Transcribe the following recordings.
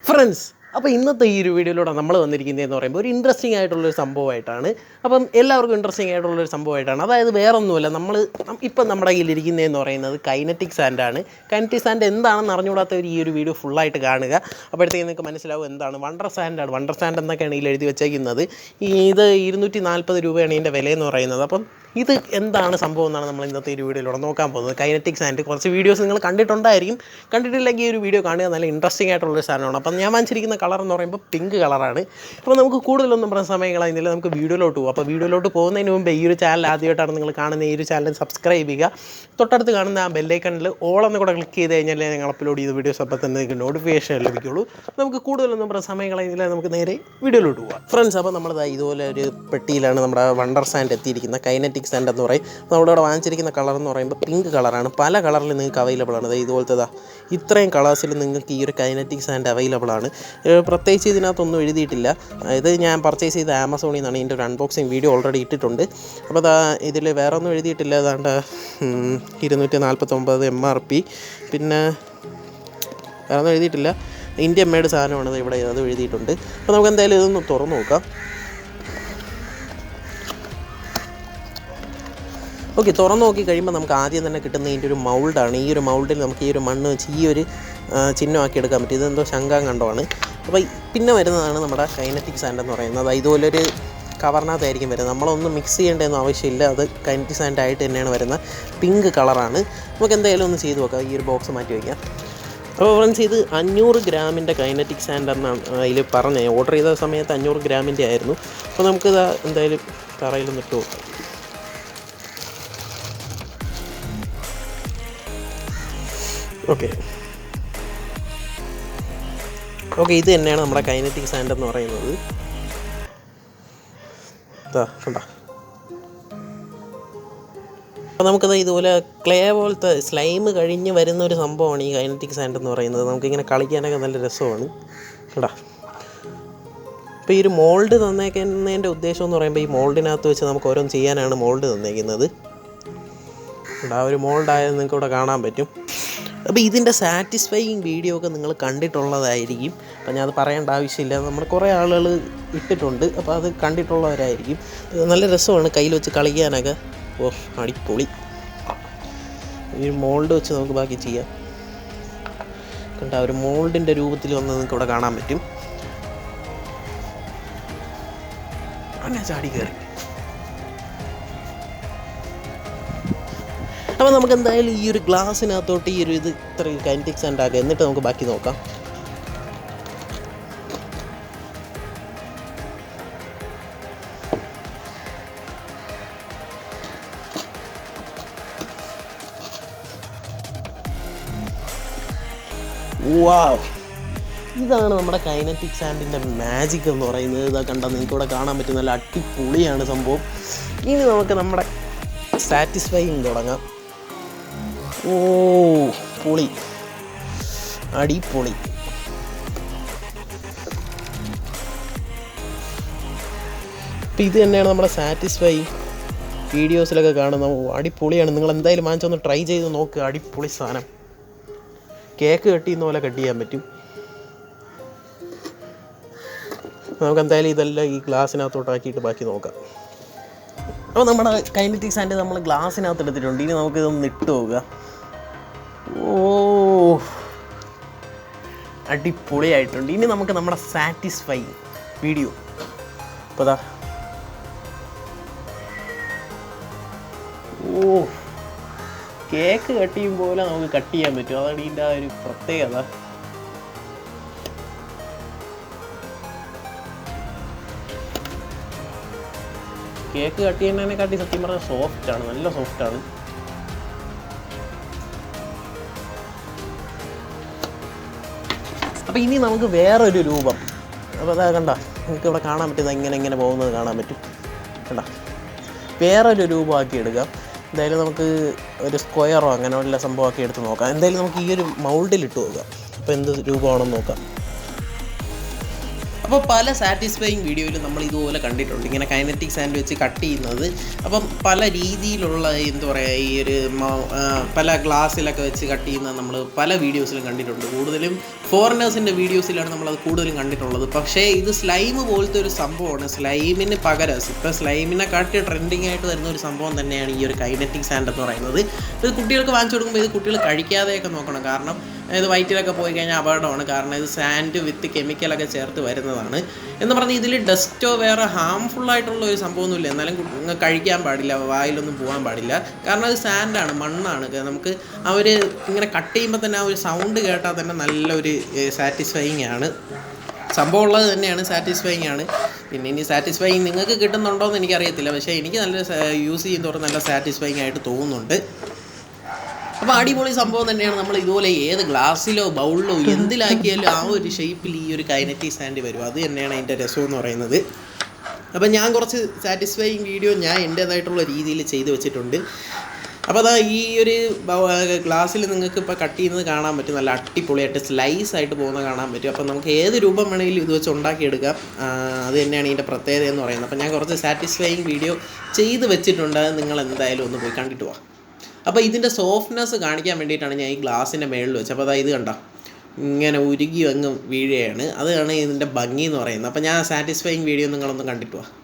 Friends, അപ്പോൾ ഇന്നത്തെ ഈ ഒരു വീഡിയോയിലൂടെ നമ്മൾ വന്നിരിക്കുന്നതെന്ന് പറയുമ്പോൾ ഒരു ഇൻട്രസ്റ്റിംഗ് ആയിട്ടുള്ളൊരു സംഭവമായിട്ടാണ്. അപ്പം എല്ലാവർക്കും ഇൻട്രസ്റ്റിംഗ് ആയിട്ടുള്ളൊരു സംഭവമായിട്ടാണ്. അതായത് വേറൊന്നുമല്ല, ഇപ്പം നമ്മുടെ കയ്യിലിരിക്കുന്നതെന്ന് പറയുന്നത് കൈനറ്റിക് സാൻഡാണ്. കൈനറ്റിക് സാൻഡ് എന്താണെന്ന് അറിഞ്ഞുകൂടാത്തവർ ഈ ഒരു വീഡിയോ ഫുള്ളായിട്ട് കാണുക. അപ്പോഴത്തേക്ക് നിങ്ങൾക്ക് മനസ്സിലാവും എന്താണ് വണ്ടർ സാൻഡാണ്. വണ്ടർ സാൻഡ് എന്നൊക്കെയാണ് ഇതിൽ എഴുതി വെച്ചേക്കുന്നത്. ഇത് 240 രൂപയാണ് ഇതിൻ്റെ വിലയെന്ന് പറയുന്നത്. അപ്പം ഇത് എന്താണ് സംഭവം എന്നാണ് നമ്മൾ ഇന്നത്തെ ഒരു വീഡിയോയിലൂടെ നോക്കാൻ പോകുന്നത്. കൈനറ്റിക് സാൻഡ് കുറച്ച് വീഡിയോസ് നിങ്ങൾ കണ്ടിട്ടുണ്ടായിരിക്കും. കണ്ടിട്ടില്ലെങ്കിൽ ഈ ഒരു വീഡിയോ കാണുക. നല്ല ഇൻട്രസ്റ്റിംഗ് ആയിട്ടുള്ളൊരു സാധനമാണ്. അപ്പം ഞാൻ വാങ്ങിച്ചിരിക്കുന്ന കളർ എന്ന് പറയുമ്പോൾ പിങ്ക് കളറാണ്. അപ്പോൾ നമുക്ക് കൂടുതലൊന്നും പറഞ്ഞ സമയങ്ങളായിരുന്നില്ല, നമുക്ക് വീഡിയോയിലോട്ട് പോകും. അപ്പോൾ വീഡിയോയിലോട്ട് പോകുന്നതിന് മുമ്പ് ഈ ഒരു ചാനൽ ആദ്യമായിട്ടാണ് നിങ്ങൾ കാണുന്ന ഈ ഒരു ചാനൽ സബ്സ്ക്രൈബ് ചെയ്യുക. തൊട്ടടുത്ത് കാണുന്ന ആ ബെല്ലൈക്കണിൽ ഓൾ എന്ന് കൂടെ ക്ലിക്ക് ചെയ്ത് കഴിഞ്ഞാൽ ഞങ്ങൾ അപ്ലോഡ് ചെയ്ത വീഡിയോസ് അപ്പോൾ തന്നെ നിങ്ങൾക്ക് നോട്ടിഫിക്കേഷൻ ലഭിക്കുള്ളൂ. നമുക്ക് കൂടുതലൊന്നും പറഞ്ഞ സമയങ്ങളായിരുന്നില്ല, നമുക്ക് നേരെ വീഡിയോയിലോട്ട് പോകാം. ഫ്രണ്ട്സ്, അപ്പോൾ നമ്മൾ ഇതുപോലെ ഒരു പെട്ടിയിലാണ് നമ്മുടെ വണ്ടർ സാൻഡ് എത്തിയിരിക്കുന്നത്. കൈനറ്റിക് സാൻഡ് എന്ന് പറയും. നമ്മളിവിടെ വാങ്ങിച്ചിരിക്കുന്ന കളർ എന്ന് പറയുമ്പോൾ പിങ്ക് കളറാണ്. പല കളറിൽ നിങ്ങൾക്ക് അവൈലബിൾ ആണ്. ഇതുപോലത്തെ ഇത്രയും കളേഴ്സിൽ നിങ്ങൾക്ക് ഈ ഒരു കൈനറ്റിക് സാൻഡ് അവൈലബിൾ ആണ്. പ്രത്യേകിച്ച് ഇതിനകത്തൊന്നും എഴുതിയിട്ടില്ല. ഇത് ഞാൻ പർച്ചേസ് ചെയ്ത ആമസോണിൽ നിന്നാണ്. ഇതിൻ്റെ ഒരു അൺബോക്സിങ് വീഡിയോ ഓൾറെഡി ഇട്ടിട്ടുണ്ട്. അപ്പോൾ ഇതിൽ വേറെ ഒന്നും എഴുതിയിട്ടില്ല. ഏതാണ്ട് 249 MRP. പിന്നെ വേറെ ഒന്നും എഴുതിയിട്ടില്ല. ഇന്ത്യൻ മെയ്ഡ് സാധനമാണ് ഇവിടെ, അത് എഴുതിയിട്ടുണ്ട്. അപ്പോൾ നമുക്ക് എന്തായാലും ഇതൊന്ന് തുറന്നു നോക്കാം. ഓക്കെ, തുറന്നു നോക്കി കഴിയുമ്പോൾ നമുക്ക് ആദ്യം തന്നെ കിട്ടുന്ന ഇതിൻ്റെ ഒരു മൗൾഡാണ്. ഈ ഒരു മൗൾഡിൽ നമുക്ക് ഈ ഒരു മണ്ണ് വെച്ച് ഈ ഒരു ചിഹ്നമാക്കി എടുക്കാൻ പറ്റും. ഇതെന്തോ ശംഖം കണ്ടമാണ്. അപ്പോൾ പിന്നെ വരുന്നതാണ് നമ്മുടെ കൈനറ്റിക് സാൻഡ് എന്ന് പറയുന്നത്. ഇതുപോലൊരു കവറിനകത്തായിരിക്കും വരുന്നത്. നമ്മളൊന്നും മിക്സ് ചെയ്യേണ്ടതൊന്നും ആവശ്യമില്ല. അത് കൈനറ്റിക് സാൻഡ് ആയിട്ട് തന്നെയാണ് വരുന്നത്. പിങ്ക് കളറാണ്. നമുക്ക് എന്തായാലും ഒന്ന് ചെയ്ത് നോക്കാം. ഈ ഒരു ബോക്സ് മാറ്റി വയ്ക്കാം. അപ്പോൾ ഫ്രണ്ട്സ്, ഇത് 500 ഗ്രാമിൻ്റെ കൈനറ്റിക് സാൻഡ് എന്നാണ് അതിൽ പറഞ്ഞത്. ഓർഡർ ചെയ്ത സമയത്ത് 500 ഗ്രാമിൻ്റെ ആയിരുന്നു. അപ്പോൾ നമുക്കിത് എന്തായാലും തറയിലൊന്ന് ഇട്ട് നോക്കാം. ഓക്കെ, ഇത് തന്നെയാണ് നമ്മുടെ കൈനറ്റിക് സാൻഡ് എന്ന് പറയുന്നത്. കണ്ടോ? അപ്പോൾ നമുക്കത് ഇതുപോലെ ക്ലേ പോലത്തെ സ്ലൈം കഴിഞ്ഞ് വരുന്ന ഒരു സംഭവമാണ് ഈ കൈനറ്റിക് സാൻഡ് എന്ന് പറയുന്നത്. നമുക്കിങ്ങനെ കളിക്കാനൊക്കെ നല്ല രസമാണ്. കണ്ടോ? അപ്പോൾ ഈ ഒരു മോൾഡ് തന്നേക്കുന്നതിൻ്റെ ഉദ്ദേശം എന്ന് പറയുമ്പോൾ ഈ മോൾഡിനകത്ത് വെച്ച് നമുക്ക് ഓരോന്ന് ചെയ്യാനാണ് മോൾഡ് തന്നേക്കുന്നത്. ആ ഒരു മോൾഡായത് നിങ്ങൾക്ക് ഇവിടെ കാണാൻ പറ്റും. അപ്പോൾ ഇതിൻ്റെ സാറ്റിസ്ഫൈയിങ് വീഡിയോ ഒക്കെ നിങ്ങൾ കണ്ടിട്ടുള്ളതായിരിക്കും. അപ്പോൾ ഞാൻ അത് പറയേണ്ട ആവശ്യമില്ല. നമ്മൾ കുറേ ആളുകൾ ഇട്ടിട്ടുണ്ട്. അപ്പോൾ അത് കണ്ടിട്ടുള്ളവരായിരിക്കും. നല്ല രസമാണ് കയ്യിൽ വെച്ച് കളിക്കാനൊക്കെ. ഓ, അടിപൊളി. ഈ മോൾഡ് വെച്ച് നമുക്ക് ബാക്കി ചെയ്യാം. കണ്ട, ഒരു മോൾഡിൻ്റെ രൂപത്തിൽ വന്ന് നിങ്ങൾക്ക് ഇവിടെ കാണാൻ പറ്റും. അങ്ങനെ ചാടി കയറി. അപ്പോൾ നമുക്ക് എന്തായാലും ഈ ഒരു ഗ്ലാസ്സിനകത്തോട്ട് ഈ ഒരു ഇത്രയും കൈനറ്റിക് സാൻഡ് ആക്കുക. എന്നിട്ട് നമുക്ക് ബാക്കി നോക്കാം. വാവ്, ഇതാണ് നമ്മുടെ കൈനറ്റിക് സാൻഡിൻ്റെ മാജിക് എന്ന് പറയുന്നത്. ഇതാ കണ്ടാൽ നിങ്ങൾക്ക് ഇവിടെ കാണാൻ പറ്റും. നല്ല അടിപൊളിയാണ് സംഭവം. ഇനി നമുക്ക് നമ്മുടെ സാറ്റിസ്ഫൈയിങ് തുടങ്ങാം. ഓ, പൊളി, അടിപൊളി. അപ്പം ഇത് തന്നെയാണ് നമ്മുടെ സാറ്റിസ്ഫൈ വീഡിയോസിലൊക്കെ കാണുന്നത്. അടിപൊളിയാണ്. നിങ്ങൾ എന്തായാലും വാങ്ങിച്ചൊന്ന് ട്രൈ ചെയ്ത് നോക്കുക. അടിപൊളി സാധനം. കേക്ക് കട്ട് ചെയ്യുന്ന പോലെ കട്ട് ചെയ്യാൻ പറ്റും. നമുക്ക് എന്തായാലും ഇതെല്ലാം ഈ ഗ്ലാസ്സിനകത്തോട്ടാക്കിയിട്ട് ബാക്കി നോക്കാം. അപ്പോൾ നമ്മുടെ കൈനറ്റിക് സാൻഡ് നമ്മൾ ഗ്ലാസ്സിനകത്ത് എടുത്തിട്ടുണ്ട്. ഇനി നമുക്കിതൊന്ന് ഇട്ട് നോക്കുക. ഓ, അടിപൊളിയായിട്ടുണ്ട്. ഇനി നമുക്ക് നമ്മുടെ സാറ്റിസ്ഫൈ വീഡിയോ. അപ്പോൾ ഓ, കേക്ക് കട്ട് ചെയ്യും പോലെ നമുക്ക് കട്ട് ചെയ്യാൻ പറ്റും. അതാണ് ഇതിൻ്റെ ആ ഒരു പ്രത്യേകത. കേക്ക് കട്ട് ചെയ്യുന്നതിനെക്കാട്ടി സത്യം പറഞ്ഞാൽ സോഫ്റ്റാണ്, നല്ല സോഫ്റ്റാണ്. അപ്പോൾ ഇനി നമുക്ക് വേറൊരു രൂപം. അപ്പോൾ അതാ കണ്ട, നിങ്ങൾക്ക് ഇവിടെ കാണാൻ പറ്റുന്നത് ഇങ്ങനെ പോകുന്നത് കാണാൻ പറ്റും. കണ്ട, വേറൊരു രൂപമാക്കി എടുക്കാം. എന്തായാലും നമുക്ക് ഒരു സ്ക്വയറോ അങ്ങനെ വല്ല സംഭവമാക്കി എടുത്ത് നോക്കാം. എന്തായാലും നമുക്ക് ഈ ഒരു മൗൾഡിലിട്ട് നോക്കാം. അപ്പോൾ എന്ത് രൂപമാണെന്ന് നോക്കാം. അപ്പോൾ പല സാറ്റിസ്ഫൈയിങ് വീഡിയോയിൽ നമ്മൾ ഇതുപോലെ കണ്ടിട്ടുണ്ട്, ഇങ്ങനെ കൈനറ്റിക് സാൻഡ് വെച്ച് കട്ട് ചെയ്യുന്നത്. അപ്പം പല രീതിയിലുള്ള എന്താ പറയുക, ഈ ഒരു പല ഗ്ലാസ്സിലൊക്കെ വെച്ച് കട്ട് ചെയ്യുന്നത് നമ്മൾ പല വീഡിയോസിലും കണ്ടിട്ടുണ്ട്. കൂടുതലും ഫോറിനേഴ്സിൻ്റെ വീഡിയോസിലാണ് നമ്മളത് കൂടുതലും കണ്ടിട്ടുള്ളത്. പക്ഷേ ഇത് സ്ലൈം പോലത്തെ ഒരു സംഭവമാണ്. സ്ലൈമിന് പകരം ഇപ്പോൾ സ്ലൈമിനെ കാട്ടി ട്രെൻഡിങ് ആയിട്ട് വരുന്ന ഒരു സംഭവം തന്നെയാണ് ഈ ഒരു കൈനറ്റിക് സാൻഡ് എന്ന് പറയുന്നത്. ഇത് കുട്ടികൾക്ക് വാങ്ങിച്ചു കൊടുക്കുമ്പോൾ ഇത് കുട്ടികൾ കഴിക്കാതെയൊക്കെ നോക്കണം. കാരണം ഇത് വയറ്റിലൊക്കെ പോയി കഴിഞ്ഞാൽ അപകടമാണ്. കാരണം ഇത് സാൻഡ് വിത്ത് കെമിക്കലൊക്കെ ചേർത്ത് വരുന്നതാണ്. എന്ന് പറഞ്ഞാൽ ഇതിൽ ഡസ്റ്റോ വേറെ ഹാംഫുള്ളായിട്ടുള്ള ഒരു സംഭവമൊന്നുമില്ല. എന്നാലും കഴിക്കാൻ പാടില്ല, വായിലൊന്നും പോകാൻ പാടില്ല. കാരണം അത് സാൻഡാണ്, മണ്ണാണ്. നമുക്ക് അവർ ഇങ്ങനെ കട്ട് ചെയ്യുമ്പോൾ തന്നെ ആ ഒരു സൗണ്ട് കേട്ടാൽ തന്നെ നല്ലൊരു സാറ്റിസ്ഫൈയിങ് ആണ്. സംഭവം ഉള്ളത് തന്നെയാണ്, സാറ്റിസ്ഫൈയിങ് ആണ്. പിന്നെ ഇനി സാറ്റിസ്ഫൈയിങ് നിങ്ങൾക്ക് കിട്ടുന്നുണ്ടോ എന്ന് എനിക്കറിയത്തില്ല. പക്ഷേ എനിക്ക് നല്ല യൂസ് ചെയ്യുന്നതോടെ നല്ല സാറ്റിസ്ഫൈയിങ് ആയിട്ട് തോന്നുന്നുണ്ട്. അപ്പോൾ അടിപൊളി സംഭവം തന്നെയാണ്. നമ്മൾ ഇതുപോലെ ഏത് ഗ്ലാസ്സിലോ ബൗളിലോ എന്തിലാക്കിയാലും ആ ഒരു ഷേപ്പിൽ ഈ ഒരു കൈനറ്റിക് സാൻഡ് വരും. അത് തന്നെയാണ് അതിൻ്റെ രസം എന്ന് പറയുന്നത്. അപ്പോൾ ഞാൻ കുറച്ച് സാറ്റിസ്ഫൈയിങ് വീഡിയോ ഞാൻ എൻ്റേതായിട്ടുള്ള രീതിയിൽ ചെയ്ത് വെച്ചിട്ടുണ്ട്. അപ്പോൾ അതാ ഈ ഒരു ഗ്ലാസ്സിൽ നിങ്ങൾക്ക് ഇപ്പോൾ കട്ട് ചെയ്യുന്നത് കാണാൻ പറ്റും. നല്ല അടിപൊളിയായിട്ട് സ്ലൈസ് ആയിട്ട് പോകുന്നത് കാണാൻ പറ്റും. അപ്പോൾ നമുക്ക് ഏത് രൂപം വേണമെങ്കിലും ഇത് വെച്ച് ഉണ്ടാക്കിയെടുക്കാം. അത് തന്നെയാണ് ഇതിൻ്റെ പ്രത്യേകത എന്ന് പറയുന്നത്. അപ്പോൾ ഞാൻ കുറച്ച് സാറ്റിസ്ഫൈയിങ് വീഡിയോ ചെയ്ത് വെച്ചിട്ടുണ്ട്. അത് നിങ്ങൾ എന്തായാലും ഒന്ന് പോയി കണ്ടിട്ട് പോവാം. അപ്പോൾ ഇതിൻ്റെ സോഫ്റ്റ്നെസ് കാണിക്കാൻ വേണ്ടിയിട്ടാണ് ഞാൻ ഈ ഗ്ലാസിൻ്റെ മേളിൽ വെച്ചത്. അപ്പോൾ അതായത് കണ്ടോ, ഇങ്ങനെ ഉരുകി അങ്ങ് വീഴുകയാണ്. അതാണ് ഇതിൻ്റെ ഭംഗി എന്ന് പറയുന്നത്. അപ്പോൾ ഞാൻ സാറ്റിസ്ഫൈയിങ് വീഡിയോ നിങ്ങളൊന്ന് കണ്ടിട്ട് പോവാം.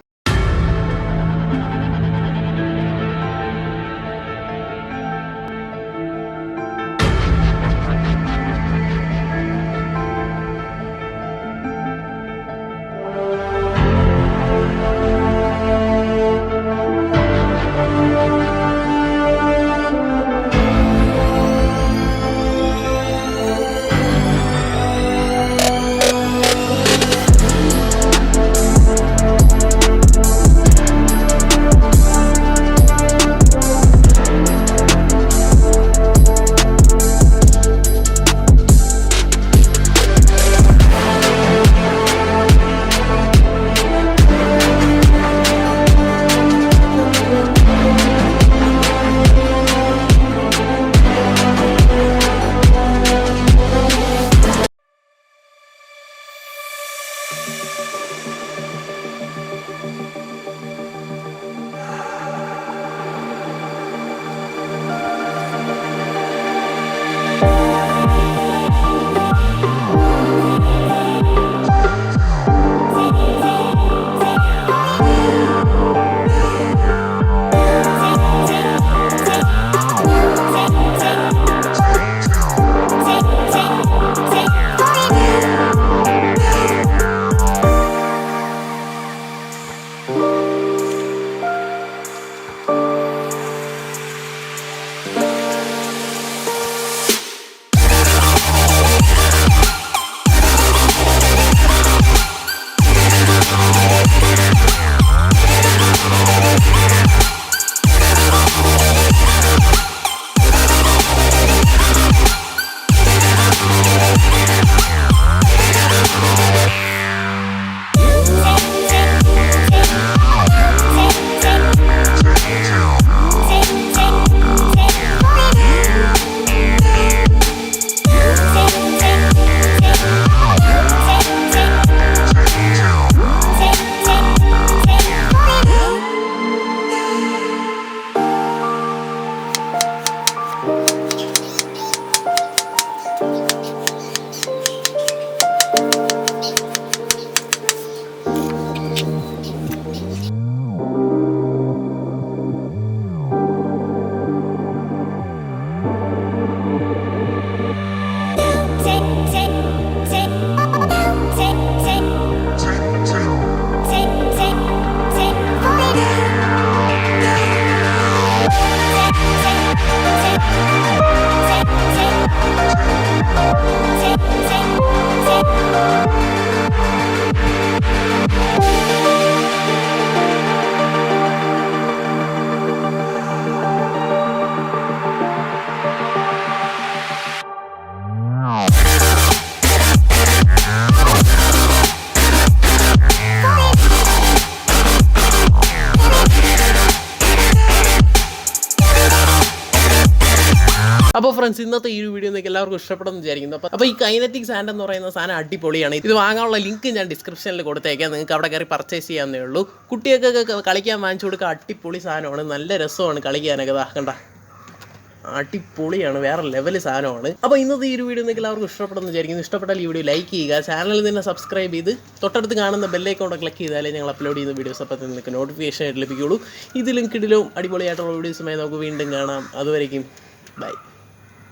അപ്പോൾ ഫ്രണ്ട്സ്, ഇന്നത്തെ ഈ ഒരു വീഡിയോ നിങ്ങൾക്ക് എല്ലാവർക്കും ഇഷ്ടപ്പെടുമെന്ന് വിചാരിക്കുന്നു. അപ്പോൾ ഈ കൈനറ്റിക് സാൻഡ് എന്ന് പറയുന്ന സാധനം അടിപൊളിയാണ്. ഇത് വാങ്ങാനുള്ള ലിങ്ക് ഞാൻ ഡിസ്ക്രിപ്ഷനിൽ കൊടുത്തേക്കാം. നിങ്ങൾക്ക് അവിടെ കയറി പർച്ചേസ് ചെയ്യാവുന്നേ ഉള്ളൂ. കുട്ടികൾക്കൊക്കെ കളിക്കാൻ വാങ്ങിച്ചു കൊടുക്കുക. അടിപൊളി സാധനമാണ്, നല്ല രസമാണ് കളിക്കാനൊക്കെ. കണ്ട, അടിപൊളിയാണ്, വേറെ ലെവൽ സാധനമാണ്. അപ്പോൾ ഇന്നത്തെ ഈ ഒരു വീഡിയോ നിങ്ങൾക്ക് എല്ലാവർക്കും ഇഷ്ടപ്പെടുമെന്ന് വിചാരിക്കുന്നു. ഇഷ്ടപ്പെട്ടാൽ ഈ വീഡിയോ ലൈക്ക് ചെയ്യുക, ചാനലിൽ തന്നെ സബ്സ്ക്രൈബ് ചെയ്ത് തൊട്ടടുത്ത് കാണുന്ന ബെല്ലൈക്കോൺ ക്ലിക്ക് ചെയ്താലേ ഞങ്ങൾ അപ്ലോഡ് ചെയ്യുന്ന വീഡിയോസ് അപ്പോൾ നിങ്ങൾക്ക് നോട്ടിഫിക്കേഷൻ ആയിട്ട് ലഭിക്കുകയുള്ളൂ. ഇതിലും കിടിലും അടിപൊളിയായിട്ടുള്ള വീഡിയോസുമായി നമുക്ക് വീണ്ടും കാണാം. അതുവരേക്കും ബൈ.